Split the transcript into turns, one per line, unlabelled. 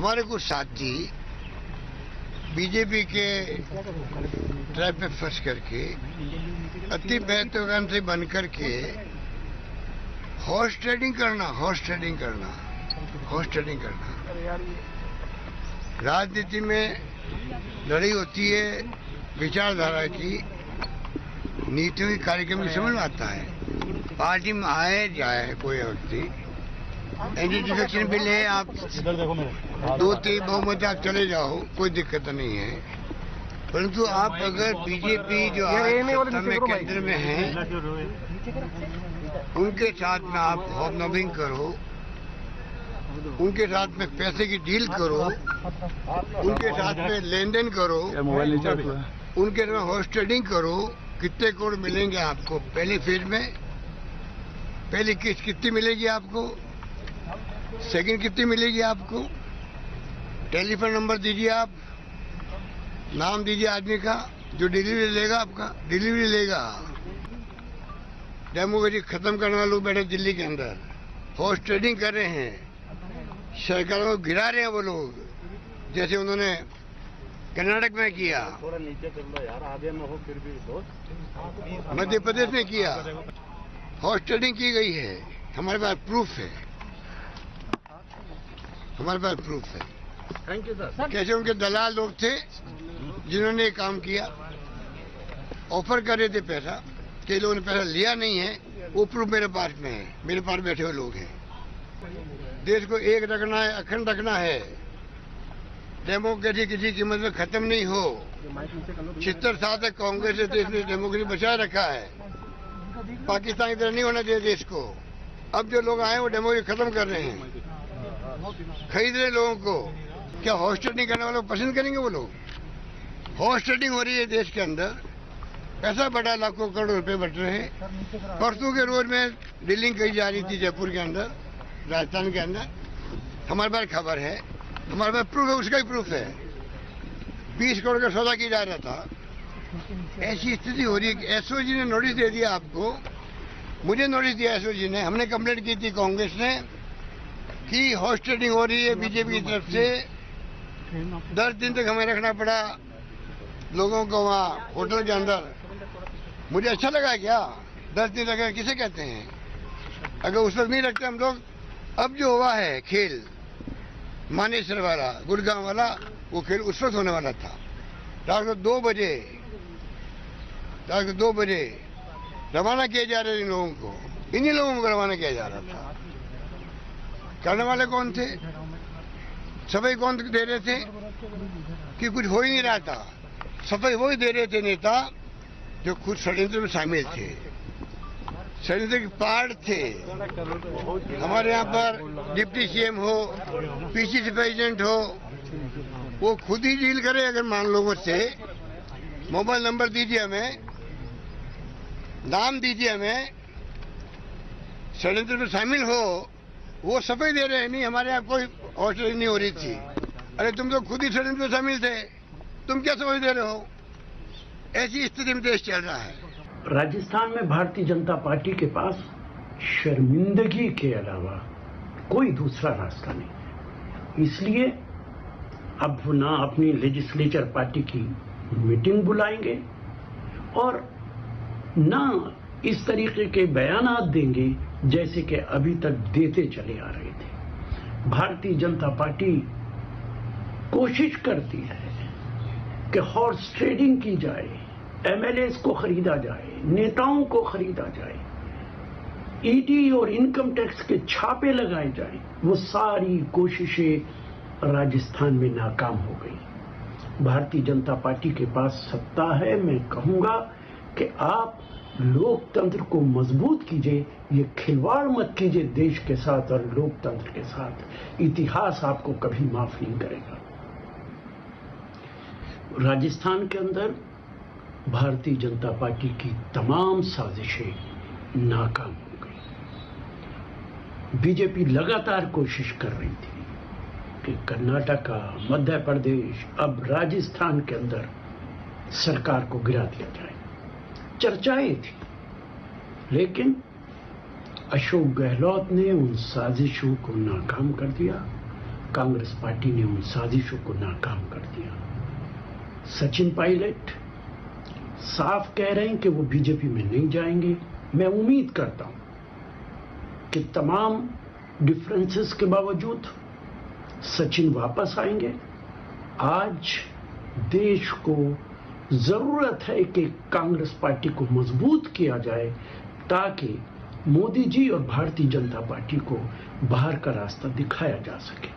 हमारे कुछ साथी बीजेपी के ट्रैप में फंस करके अति महत्वाकांक्षी बन करके हॉर्स ट्रेडिंग करना राजनीति में लड़ाई होती है विचारधारा की, नीतियों की, कार्यक्रम की समझ में आता है। पार्टी में आए जाए कोई व्यक्ति, एंटी डिफेक्शन बिल है, आप 2-3 बहुमत आप चले जाओ, कोई दिक्कत नहीं है। परंतु आप अगर बीजेपी जो आज सत्ता में केंद्र में है उनके साथ में आप हॉबनॉबिंग करो, उनके साथ में पैसे की डील करो, उनके साथ में लेन देन करो, उनके साथ में हॉर्स ट्रेडिंग करो, कितने करोड़ मिलेंगे आपको पहली फेज में? पहली किस्त कितनी मिलेगी आपको? सेकंड कितनी मिलेगी आपको? टेलीफोन नंबर दीजिए, आप नाम दीजिए आदमी का जो डिलीवरी लेगा, आपका डिलीवरी लेगा। डेमोक्रेसी खत्म करने वाले लोग बैठे दिल्ली के अंदर, हॉर्स ट्रेडिंग कर रहे हैं, सरकारों को गिरा रहे हैं वो लोग, जैसे उन्होंने कर्नाटक में किया, थोड़ा नीचे चल रहा यार, आगे में हो फिर भी मध्य प्रदेश में किया, हॉर्स ट्रेडिंग की गई है। हमारे पास प्रूफ है, हमारे पास प्रूफ है।
Thank you sir.
कैसे उनके दलाल लोग थे जिन्होंने ये काम किया, ऑफर कर रहे थे पैसा, कई लोगों ने पैसा लिया नहीं है, वो प्रूफ मेरे पास में है, मेरे पास बैठे हुए लोग हैं। देश को एक रखना है, अखंड रखना है, डेमोक्रेसी किसी कीमत में खत्म नहीं हो। 76 साल तक कांग्रेस ने देश में डेमोक्रेसी बचाए रखा है, पाकिस्तान की तरह नहीं होना चाहिए देश को। अब जो लोग आए वो डेमोक्रेसी खत्म कर रहे हैं, खरीद रहे लोगों को। क्या हॉर्स ट्रेडिंग करने वालों को पसंद करेंगे वो लोग? हॉर्स ट्रेडिंग हो रही है देश के अंदर, पैसा बढ़ा, लाखों करोड़ रुपए बट रहे हैं। परसों के रोज में डीलिंग कही जा रही थी जयपुर के अंदर, राजस्थान के अंदर, हमारे पास खबर है, हमारे पास प्रूफ है, उसका ही प्रूफ है। 20 करोड़ का सौदा किया जा रहा था। ऐसी स्थिति हो रही है कि एसओजी ने नोटिस दे दिया आपको, मुझे नोटिस दिया एसओजी ने, हमने कंप्लेंट की थी कांग्रेस ने कि हॉर्स ट्रेडिंग हो रही है बीजेपी की तरफ से। 10 दिन तक हमें रखना पड़ा लोगों को वहाँ होटल के अंदर। मुझे अच्छा लगा क्या? 10 दिन तक किसे कहते हैं? अगर उस वक्त नहीं रखते हम लोग, अब जो हुआ है खेल मानेसर वाला, गुड़गांव वाला, वो खेल उस वक्त होने वाला था। रात को 2 बजे रवाना किए जा रहे इन लोगों को, इन्हीं लोगों को रवाना किया जा रहा था। करने वाले कौन थे? सफाई कौन दे रहे थे कि कुछ हो ही नहीं रहा था? सफाई वही दे रहे थे नेता जो खुद षड्यंत्र में शामिल थे, षड्यंत्र के पार्ट थे। हमारे यहाँ पर डिप्टी सीएम हो, पीसीसी प्रेसिडेंट हो, वो खुद ही डील करे। अगर मान लोगों से मोबाइल नंबर दीजिए हमें, नाम दीजिए हमें, षड्यंत्र में शामिल हो, वो सफाई दे रहे हैं। नहीं, हमारे यहाँ कोई हॉर्स ट्रेडिंग नहीं हो रही थी। अरे तुम तो खुद ही षड्यंत्र में शामिल थे, तुम क्या समझ दे रहे हो? ऐसी स्थिति में देश चल रहा है।
राजस्थान में भारतीय जनता पार्टी के पास शर्मिंदगी के अलावा कोई दूसरा रास्ता नहीं। इसलिए अब वो ना अपनी लेजिस्लेचर पार्टी की मीटिंग बुलाएंगे और ना इस तरीके के बयानात देंगे जैसे कि अभी तक देते चले आ रहे थे। भारतीय जनता पार्टी कोशिश करती है कि हॉर्स ट्रेडिंग की जाए, एमएलएस को खरीदा जाए, नेताओं को खरीदा जाए, ईडी और इनकम टैक्स के छापे लगाए जाए। वो सारी कोशिशें राजस्थान में नाकाम हो गई। भारतीय जनता पार्टी के पास सत्ता है। मैं कहूंगा कि आप लोकतंत्र को मजबूत कीजिए, ये खिलवाड़ मत कीजिए देश के साथ और लोकतंत्र के साथ। इतिहास आपको कभी माफ नहीं करेगा। राजस्थान के अंदर भारतीय जनता पार्टी की तमाम साजिशें नाकाम हो गई। बीजेपी लगातार कोशिश कर रही थी कि कर्नाटका, मध्य प्रदेश, अब राजस्थान के अंदर सरकार को गिरा दिया जाए। चर्चाएं थी, लेकिन अशोक गहलोत ने उन साजिशों को नाकाम कर दिया। कांग्रेस पार्टी ने उन साजिशों को नाकाम कर दिया। सचिन पायलट साफ कह रहे हैं कि वो बीजेपी में नहीं जाएंगे। मैं उम्मीद करता हूं कि तमाम डिफरेंसेस के बावजूद सचिन वापस आएंगे। आज देश को जरूरत है कि कांग्रेस पार्टी को मजबूत किया जाए ताकि मोदी जी और भारतीय जनता पार्टी को बाहर का रास्ता दिखाया जा सके।